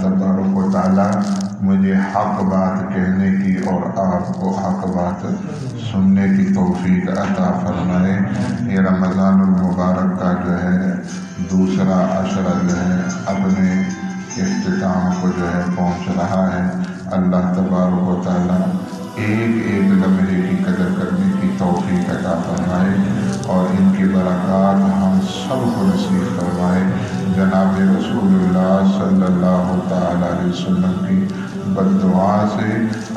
تبارک و تعالیٰ مجھے حق بات کہنے کی اور آپ کو حق بات سننے کی توفیق عطا فرمائے۔ یہ رمضان المبارک کا جو ہے دوسرا عشرہ جو ہے اپنے اختتام کو جو ہے پہنچ رہا ہے۔ اللہ تبارک و تعالیٰ ایک ایک لمحے کی قدر کرنے کی توفیق عطا فرمائے اور ان کی برکات ہم سب کو نصیب فرمائے۔ جناب رسول اللہ صلی اللہ تعالیٰ علیہ وسلم کی بددعا سے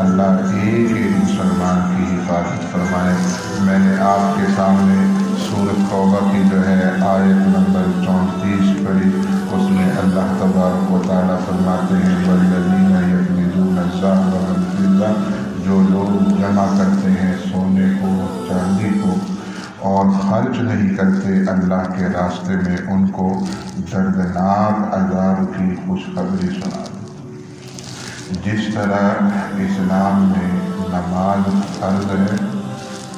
اللہ ایک ایک مسلمان کی حفاظت فرمائے۔ میں نے آپ کے سامنے سورۃ توبہ کی جو ہے آیت نمبر 34 پڑھی، اس میں اللہ تبارک و تعالیٰ فرماتے ہیں والذین یکنزون الذھب والفضہ، جو لوگ جمع کرتے ہیں سونے کو چاندی کو اور خرچ نہیں کرتے اللہ کے راستے میں، ان کو دردناک عذاب کی خوشخبری سنا دو۔ جس طرح اسلام میں نماز فرض ہے،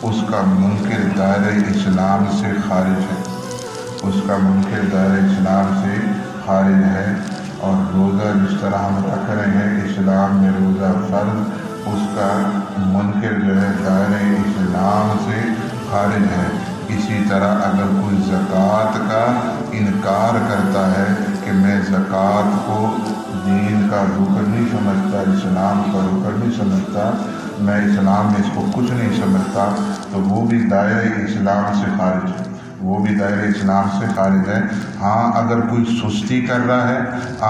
اس کا منکر دائرہ اسلام سے خارج ہے، اس کا منکر دائرہ اسلام سے خارج ہے، اور روزہ جس طرح ہم رکھ رہے ہیں اسلام میں روزہ فرض، اس کا منکر جو ہے دائرہ اسلام سے خارج ہے۔ اسی طرح اگر کوئی زکوٰۃ کا انکار کرتا ہے کہ میں زکوٰۃ کو دین کا رکن نہیں سمجھتا، اسلام کا رکن نہیں سمجھتا، میں اسلام میں اس کو کچھ نہیں سمجھتا، تو وہ بھی دائرہ اسلام سے خارج ہے، وہ بھی دائرہ اسلام سے خارج ہے۔ ہاں اگر کوئی سستی کر رہا ہے،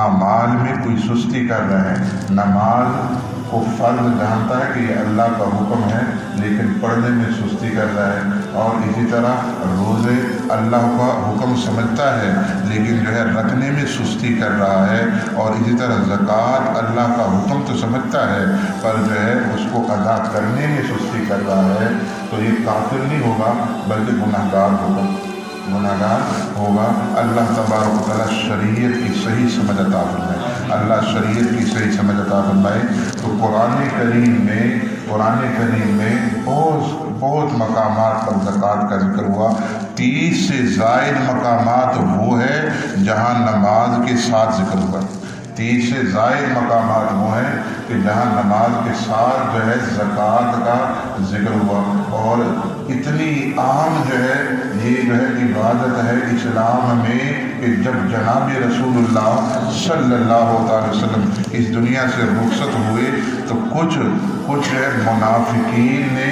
اعمال میں کوئی سستی کر رہا ہے، نماز کو فرض جانتا ہے کہ یہ اللہ کا حکم ہے لیکن پڑھنے میں سستی کر رہا ہے، اور اسی طرح روزے اللہ کا حکم سمجھتا ہے لیکن جو ہے رکھنے میں سستی کر رہا ہے، اور اسی طرح زکوٰۃ اللہ کا حکم تو سمجھتا ہے پر جو ہے اس کو ادا کرنے میں سستی کر رہا ہے، تو یہ کافر نہیں ہوگا بلکہ گنہگار ہوگا، گنہگار ہوگا۔ اللہ تبارک و تعالیٰ شریعت کی صحیح سمجھ عطا فرمائے، اللہ شریعت کی صحیح سمجھ عطا فرمائے۔ تو قرآن کریم میں بہت مقامات پر زکوٰۃ کا ذکر ہوا۔ 30 سے زائد مقامات وہ ہے جہاں نماز کے ساتھ ذکر ہوا، 30 سے زائد مقامات وہ ہیں کہ جہاں نماز کے ساتھ جو ہے زکوٰۃ کا ذکر ہوا، اور اتنی عام جو ہے یہ جو ہے عبادت ہے اسلام میں کہ جب جناب رسول اللہ صلی اللہ علیہ وسلم اس دنیا سے رخصت ہوئے تو کچھ جو ہے منافقین نے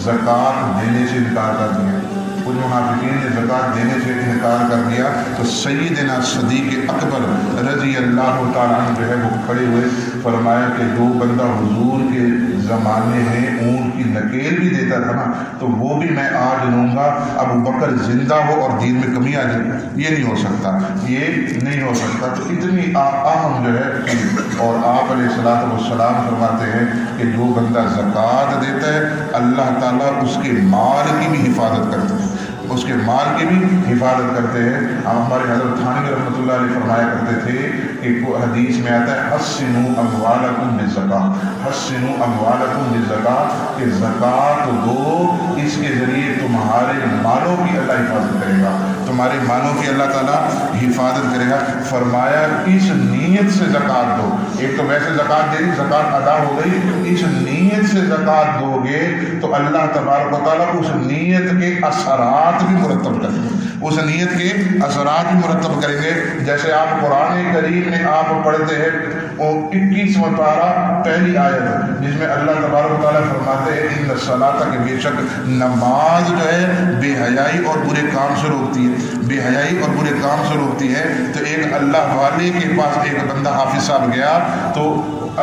زکوٰۃ دینے سے انکار کر دیا، کچھ منافقین نے زکوٰۃ دینے سے انکار کر دیا، تو سیدنا صدیق اکبر رضی اللہ تعالیٰ عنہ جو ہے وہ کھڑے ہوئے، فرمایا کہ جو بندہ حضور کے زمانے میں اونٹ کی نکیل بھی دیتا تھا نا تو وہ بھی میں آج لوں گا، ابو بکر زندہ ہو اور دین میں کمی آ جائے، یہ نہیں ہو سکتا، یہ نہیں ہو سکتا۔ تو اتنی اہم جو ہے، اور آپ علیہ الصلوۃ والسلام فرماتے ہیں کہ جو بندہ زکوٰۃ دیتا ہے اللہ تعالیٰ اس کے مال کی بھی حفاظت کرتے ہیں، اس کے مال کی بھی حفاظت کرتے ہیں۔ ہمارے حضرت تھانوی رحمۃ اللہ علیہ فرمایا کرتے تھے کہ حدیث میں آتا ہے حسنوا اموالکم بالزکاۃ، حسنوا اموالکم بالزکاۃ، کہ زکوٰۃ دو، اس کے ذریعے تمہارے مالوں کی اللہ حفاظت کرے گا، تمہارے مالوں کی اللہ تعالیٰ حفاظت کرے گا۔ فرمایا اس نیت سے زکوٰۃ دو، ایک تو ویسے زکوٰۃ دے دی، زکوٰۃ ادا ہو گئی، اس نیت سے زکوٰۃ دو گے تو اللہ تبارک و تعالیٰ اس نیت کے اثرات بھی مرتب کریں گے، اس نیت کے اثرات بھی مرتب کریں گے۔ جیسے آپ قرآن کریم میں آپ پڑھتے ہیں 21واں پارہ پہلی آیت، جس میں اللہ تبارک و تعالیٰ فرماتے ہیں ان الصلاۃ، کہ بے شک نماز جو ہے بے حیائی اور برے کام سے روکتی ہے، بے حیائی اور برے کام سے روکتی ہے۔ تو ایک اللہ والے کے پاس ایک بندہ حافظ صاحب گیا تو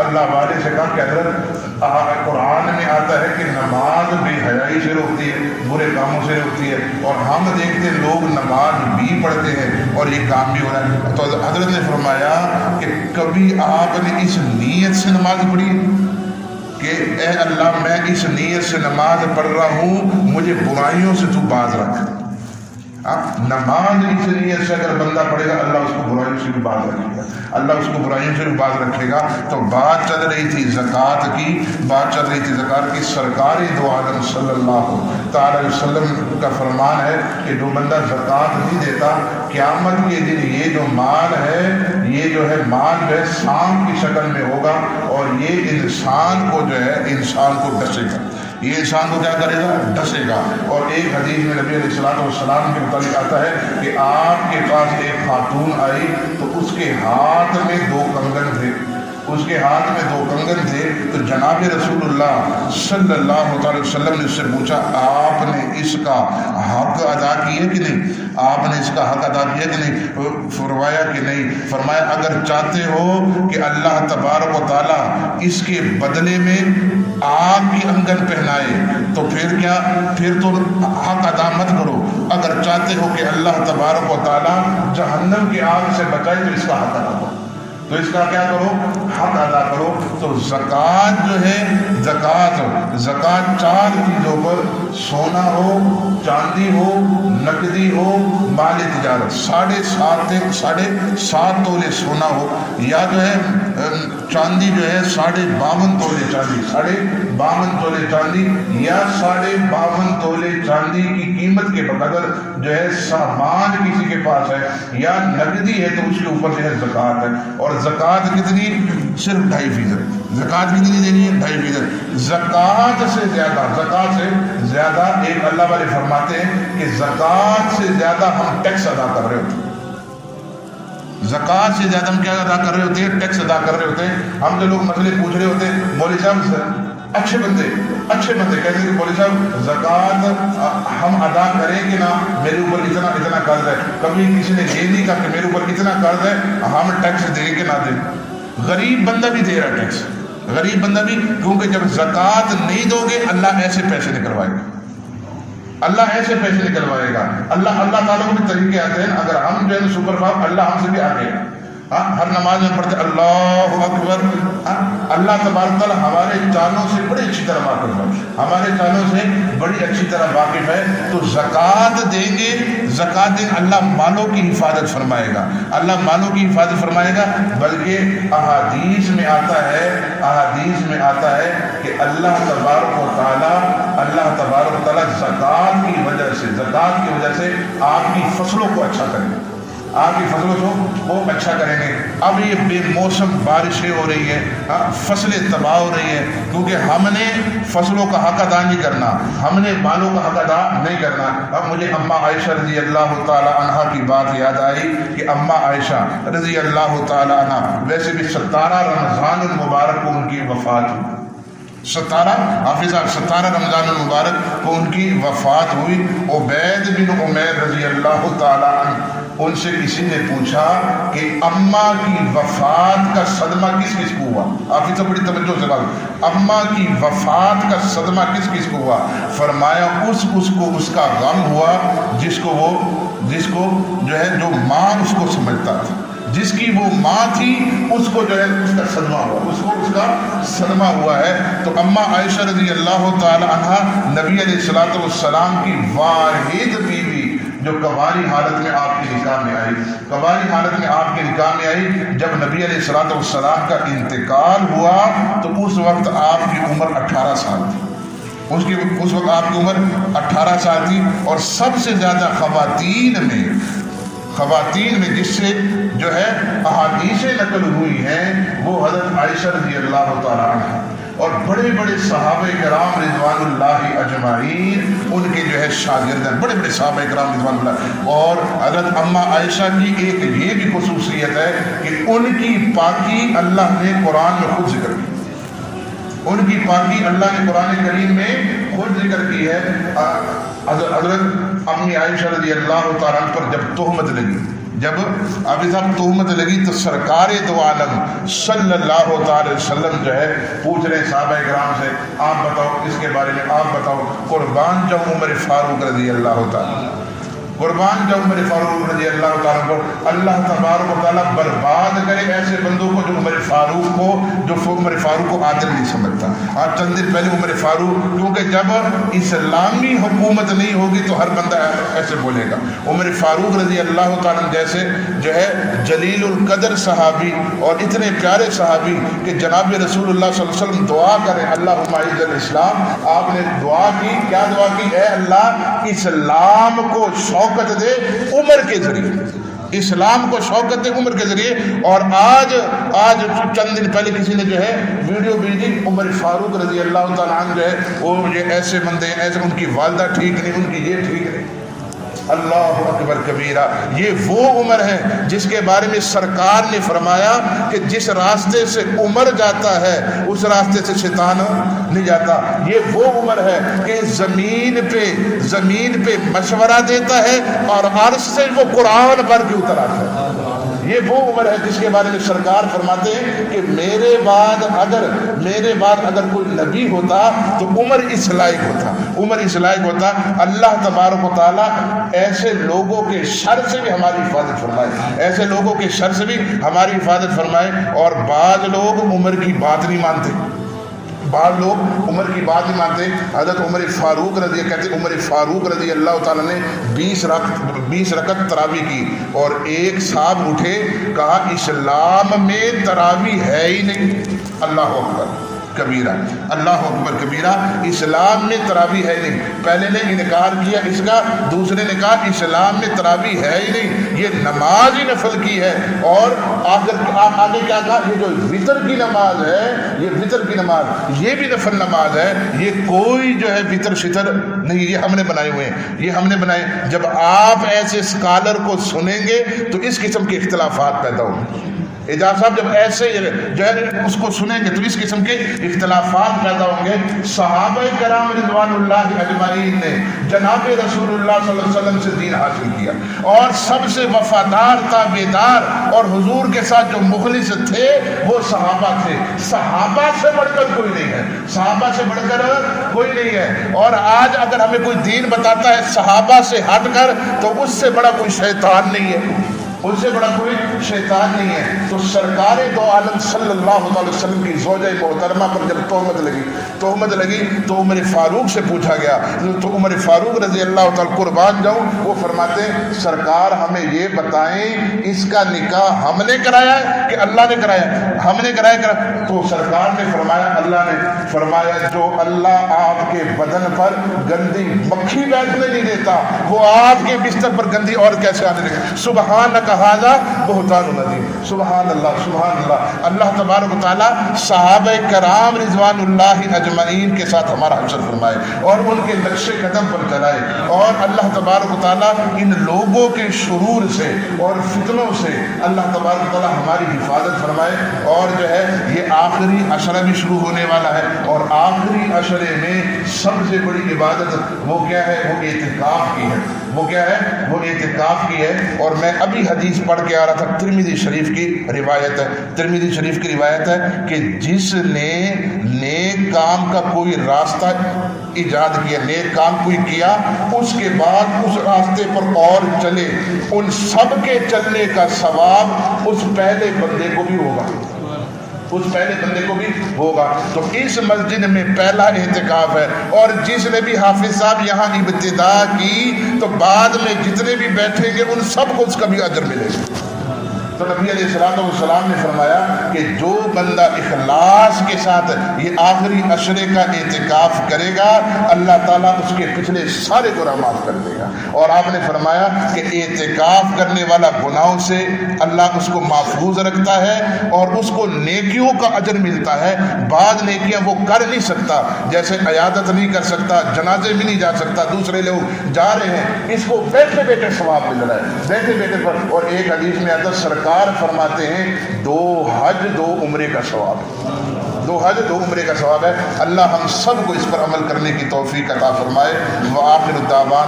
اللہ والے سے کہا کہ حضرت قرآن میں آتا ہے کہ نماز بے حیائی سے روکتی ہے، برے کاموں سے روکتی ہے، اور ہم دیکھتے لوگ نماز بھی پڑھتے ہیں اور یہ کام بھی ہو رہا ہے۔ تو حضرت نے فرمایا کہ کبھی آپ نے اس نیت سے نماز پڑھی کہ اے اللہ میں اس نیت سے نماز پڑھ رہا ہوں، مجھے برائیوں سے تو باز رکھ، نماز اس نیت سے اگر بندہ پڑھے گا اللہ اس کو برائیوں سے بھی باز رکھے گا، اللہ اس کو برائیوں سے بھی باز رکھے گا۔ تو بات چل رہی تھی زکوٰۃ کی، بات چل رہی تھی زکوٰۃ کی۔ سرکار دو عالم صلی اللہ تعالی علیہ وسلم کا فرمان ہے کہ جو بندہ زکوٰۃ نہیں دیتا قیامت کے دن یہ جو مال ہے، یہ جو ہے مال جو ہے سانپ کی شکل میں ہوگا، اور یہ انسان کو جو ہے انسان کو ڈسے گا، یہ انسان کو کیا کرے گا؟ ڈسے گا۔ اور ایک حدیث میں نبی علیہ الصلوۃ والسلام کے متعلق آتا ہے کہ آپ کے پاس ایک خاتون آئی تو اس کے ہاتھ میں 2 کنگن تھے، اس کے ہاتھ میں 2 کنگن تھے، تو جناب رسول اللہ صلی اللہ علیہ وسلم نے اس سے پوچھا آپ نے اس کا حق ادا کیا کہ نہیں؟ آپ نے اس کا حق ادا کیا کہ نہیں؟ فرمایا کہ نہیں۔ فرمایا اگر چاہتے ہو کہ اللہ تبارک و تعالیٰ اس کے بدلے میں آگ کی انگن پہنائے تو پھر کیا؟ پھر تو حق ادا مت کرو۔ اگر چاہتے ہو کہ اللہ تبارک و تعالیٰ جہنم کی آگ سے بچائے تو اس کا حق ادا کرو، تو اس کا کیا کرو؟ حق ادا کرو۔ تو زکوٰۃ جو ہے، زکوٰۃ 4 چیزوں پر، سونا ہو، چاندی ہو، نقدی ہو، مال تجارت، 7.5 تولے سونا ہو، یا جو ہے چاندی جو ہے 52.5 تولے چاندی، 52.5 تولے چاندی، یا 52.5 تولے چاندی کی قیمت کے بقدر جو ہے سامان کسی کے پاس ہے یا نقدی ہے تو اس کے اوپر جو ہے زکوٰۃ ہے۔ اور زکوٰۃ کتنی؟ صرف 2.5%۔ زکوٰۃ کتنی دینی ہے؟ 2.5%۔ زکوٰۃ سے زیادہ ایک اللہ والے فرماتے ہیں کہ زکوٰۃ سے زیادہ ہم ٹیکس ادا کر رہے ہوتے ہیں، زکوٰۃ سے زیادہ ہم کیا ادا کر رہے ہوتے ہیں؟ ٹیکس ادا کر رہے ہوتے ہیں۔ ہم جو لوگ مسئلے پوچھ رہے ہوتے ہیں، مولوی صاحب اچھے بندے کہتے ہیں کہ مولوی صاحب زکوٰۃ ہم ادا کریں کہ نہ، میرے اوپر اتنا قرض ہے۔ کبھی کسی نے یہ نہیں کہا کہ میرے اوپر اتنا قرض ہے ہم ٹیکس دیں کہ نہ دیں۔ غریب بندہ بھی دے رہا ٹیکس، غریب بندہ بھی، کیونکہ جب زکوٰۃ نہیں دو گے اللہ ایسے پیسے نکلوائے گا، اللہ ایسے پیسے نکلوائے گا۔ اللہ تعالیٰ کو بھی طریقے آتے ہیں، اگر ہم جو ہے سپر پاور، اللہ ہم سے بھی آگے ہے۔ ہر نماز میں پڑھتے اللہ اکبر، اللہ تبارک تعالیٰ ہمارے چالوں سے بڑی اچھی طرح واقف ہے، ہمارے چالوں سے بڑی اچھی طرح واقف ہے۔ تو زکوٰۃ دیں گے، زکوٰۃ دیں، اللہ مالوں کی حفاظت فرمائے گا، اللہ مالوں کی حفاظت فرمائے گا۔ بلکہ احادیث میں آتا ہے کہ اللہ تبارک و تعالیٰ زکوٰۃ کی وجہ سے آپ کی فصلوں کو اچھا کریں گے، آپ کی فصلوں کو وہ اچھا کریں گے۔ اب یہ بے موسم بارشیں ہو رہی ہیں، فصلیں تباہ ہو رہی ہیں، کیونکہ ہم نے فصلوں کا حق ادا نہیں کرنا، ہم نے مالوں کا حق ادا نہیں کرنا۔ اب مجھے اماں عائشہ رضی اللہ تعالی عنہا کی بات یاد آئی کہ اماں عائشہ رضی اللہ تعالی عنہا، ویسے بھی 17 رمضان المبارک کو ان کی وفات ہوئی، 17 رمضان المبارک کو ان کی وفات ہوئی۔ عبید بن عمیر رضی اللہ تعالی عنہ، ان سے کسی نے پوچھا کہ اماں کی وفات کا صدمہ کس کس کو ہوا؟ آپ اسے بڑی توجہ سے بات، اماں کی وفات کا صدمہ کس کس کو ہوا؟ فرمایا اس کو اس کا غم ہوا جس کو جو ہے جو ماں اس کو سمجھتا تھا، جس کی وہ ماں تھی اس کو جو ہے اس کا صدمہ ہوا، اس کا صدمہ ہوا ہے۔ تو اماں عائشہ رضی اللہ تعالی عنہا نبی علیہ الصلوۃ والسلام کی واحد بیوی جو کباری حالت میں آپ کے نکاح میں آئی، جب نبی علیہ الصلوۃ والسلام کا انتقال ہوا تو اس وقت آپ کی عمر 18 سال تھی، اس وقت آپ کی عمر 18 سال تھی۔ اور سب سے زیادہ خواتین میں جس سے جو ہے احادیثیں نقل ہوئی ہیں وہ حضرت عائشہ رضی اللہ تعالی عنہ، اور بڑے بڑے صحابہ کرام رضوان اللہ اجمعین ان کے جو ہے شاگرد ہیں، بڑے بڑے صحابہ کرام رضوان اللہ۔ اور حضرت اماں عائشہ کی ایک یہ بھی خصوصیت ہے کہ ان کی پاکی اللہ نے قرآن میں خود ذکر کی، ان کی پاکی اللہ نے قرآن کریم میں خود ذکر کی ہے۔ حضرت امی عائشہ رضی اللہ تعالیٰ عنہ پر جب تہمت لگی تو سرکار دو عالم صلی اللہ تعالی وسلم جو ہے پوچھ رہے صحابہ کرام سے، آپ بتاؤ اس کے بارے میں، آپ بتاؤ، قربان جاؤں عمر فاروق رضی اللہ تعالیٰ، قربان جاؤ عمر فاروق رضی اللہ تعالیٰ کو. اللہ تبارک و تعالیٰ برباد کرے ایسے بندوں کو جو عمر فاروق کو عادل نہیں سمجھتا. آج چند دن پہلے عمر فاروق، کیونکہ جب اسلامی حکومت نہیں ہوگی تو ہر بندہ ایسے بولے گا. عمر فاروق رضی اللہ تعالیٰ جیسے جو ہے جلیل القدر صحابی اور اتنے پیارے صحابی کہ جناب رسول اللہ صلی اللہ علیہ وسلم دعا کریں اللہم اعز الاسلام، آپ نے دعا کی، کیا دعا کی؟ اے اللہ اسلام کو شوکت دے عمر کے ذریعے، اسلام کو شوکت دے عمر کے ذریعے. اور آج چند دن پہلے کسی نے جو ہے ویڈیو بھیجی، عمر فاروق رضی اللہ تعالیٰ عنہ جو ہے وہ یہ ایسے بندے ہیں، ایسے ان کی والدہ ٹھیک نہیں، ان کی یہ ٹھیک نہیں. اللہ اکبر کبیرہ. یہ وہ عمر ہے جس کے بارے میں سرکار نے فرمایا کہ جس راستے سے عمر جاتا ہے اس راستے سے شیطان نہیں جاتا. یہ وہ عمر ہے کہ زمین پہ مشورہ دیتا ہے اور عرش سے وہ قرآن پڑھ کے اتر آتا ہے. یہ وہ عمر ہے جس کے بارے میں سرکار فرماتے ہیں کہ میرے بعد اگر کوئی نبی ہوتا تو عمر اس لائق ہوتا. اللہ تبارک و تعالیٰ ایسے لوگوں کے شر سے بھی ہماری حفاظت فرمائے. اور بعض لوگ عمر کی بات نہیں مانتے. حضرت عمر فاروق رضی اللہ تعالیٰ نے 20 رکعت تراویح کی اور ایک صاحب اٹھے، کہا اسلام میں تراویح ہے ہی نہیں. اللہ اکبر کبیرہ. اسلام میں تراویح ہے نہیں. پہلے نے انکار کیا اس کا، دوسرے نے کہا اسلام میں تراویح ہے ہی نہیں، یہ نماز ہی نفل کی ہے. اور آگے کیا کہا؟ یہ جو وطر کی نماز ہے یہ بھی نفل نماز ہے. یہ کوئی جو ہے وطر شطر نہیں، یہ ہم نے بنائے. جب آپ ایسے اسکالر کو سنیں گے تو اس قسم کے اختلافات پیدا ہوں گے. اعجاز صاحب جب ایسے جو ہے اس کو سنیں گے تو اس قسم کے اختلافات پیدا ہوں گے. صحابہ کرام رضوان اللہ اجمعین نے جناب رسول اللہ صلی اللہ علیہ وسلم سے دین حاصل کیا اور سب سے وفادار تابعدار اور حضور کے ساتھ جو مخلص تھے وہ صحابہ تھے. صحابہ سے بڑھ کر کوئی نہیں ہے. اور آج اگر ہمیں کوئی دین بتاتا ہے صحابہ سے ہٹ کر تو اس سے بڑا کوئی شیطان نہیں ہے. تو سرکار دو عالم صلی اللہ علیہ وسلم کی زوجہ محترمہ پر جب تہمت لگی تو عمر فاروق سے پوچھا گیا. تو عمر فاروق رضی اللہ تعالیٰ قربان جاؤں وہ فرماتے ہیں سرکار ہمیں یہ بتائیں اس کا نکاح ہم نے کرایا ہے کہ اللہ نے کرایا؟ ہم نے کرایا. تو سرکار نے فرمایا، اللہ نے فرمایا جو اللہ آپ کے بدن پر گندی مکھی بیٹھنے نہیں دیتا وہ آپ کے بستر پر گندی اور کیسے آنے لگے. سبحانک ھذا بہتان عظیم. سبحان اللہ. اللہ تبارک و تعالیٰ صحابہ کرام رضوان اللہ اجمعین کے ساتھ ہمارا حشر فرمائے اور ان کے نقش قدم پر چلائے. اور اللہ تبارک و تعالیٰ ان لوگوں کے شرور سے اور فتنوں سے اللہ تبارک و تعالیٰ ہماری حفاظت فرمائے. اور جو ہے یہ آخری عشرہ بھی شروع ہونے والا ہے اور آخری عشرے میں سب سے بڑی عبادت وہ کیا ہے؟ وہ اعتکاف کی ہے. اور میں ابھی حدیث پڑھ کے آ رہا تھا، ترمذی شریف کی روایت ہے کہ جس نے نیک کام کا کوئی راستہ ایجاد کیا، نیک کام کوئی کیا، اس کے بعد اس راستے پر اور چلے، ان سب کے چلنے کا ثواب اس پہلے بندے کو بھی ہوگا. تو اس مسجد میں پہلا اعتکاف ہے. اور جس نے بھی حافظ صاحب یہاں ابتدا کی تو بعد میں جتنے بھی بیٹھیں گے ان سب کو اس کا بھی اجر ملے گا. تو نبی علیہ السلام نے فرمایا کہ جو بندہ اخلاص کے ساتھ یہ آخری عشرے کا اعتکاف کرے گا اللہ تعالیٰ اس کے پچھلے سارے گناہ معاف کر دے گا. اور آپ نے فرمایا کہ اعتکاف کرنے والا گناہوں سے اللہ اس کو محفوظ رکھتا ہے اور اس کو نیکیوں کا اجر ملتا ہے. بعض نیکیاں وہ کر نہیں سکتا، جیسے عیادت نہیں کر سکتا، جنازے میں نہیں جا سکتا، دوسرے لوگ جا رہے ہیں، اس کو بیٹھے بیٹھے ثواب مل رہا ہے، بیٹھے پر. اور ایک حدیث میں آتا سرکار فرماتے ہیں 2 حج 2 عمرے کا ثواب ہے. اللہ ہم سب کو اس پر عمل کرنے کی توفیق عطا فرمائے. وآخر الدعوانا